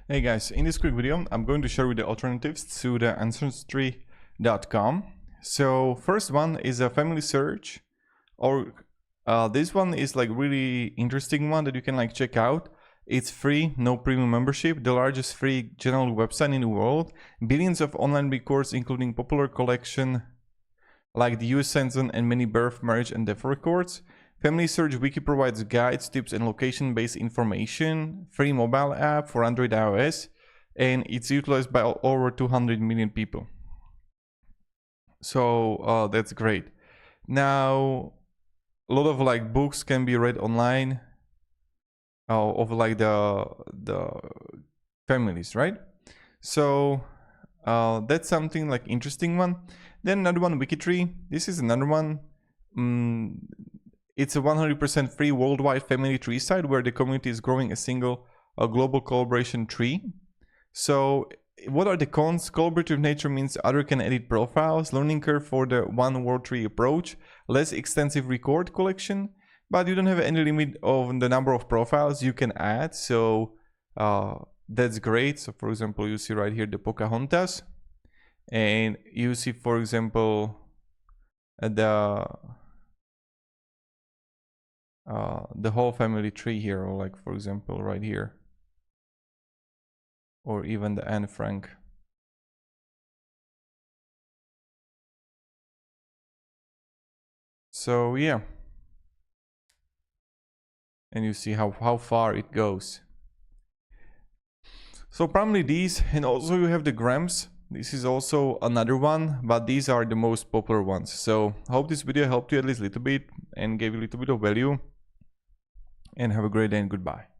Hey guys, in this quick video, I'm going to share with the alternatives to the Ancestry.com. So first one is a family search, or this one is like really interesting one that you can like check out. It's free, no premium membership, the largest free general website in the world, billions of online records including popular collection like the US Census and many birth, marriage and death records. Family Search Wiki provides guides, tips, and location-based information. Free mobile app for Android iOS, and it's utilized by over 200 million people. So that's great. Now, a lot of like books can be read online of like the families, right? So that's something like interesting one. Then another one, Wikitree. This is another one. It's a 100% free worldwide family tree site where the community is growing a global collaboration tree. So what are the cons? Collaborative nature means others can edit profiles, learning curve for the one world tree approach, less extensive record collection, but you don't have any limit of the number of profiles you can add. So that's great. So for example, you see right here the Pocahontas, and you see, for example, the whole family tree here, or like for example right here, or even the Anne Frank. So yeah, and you see how far it goes. So primarily these, and also you have the grams. This is also another one, but these are the most popular ones. So hope this video helped you at least a little bit and gave you a little bit of value. And have a great day and goodbye.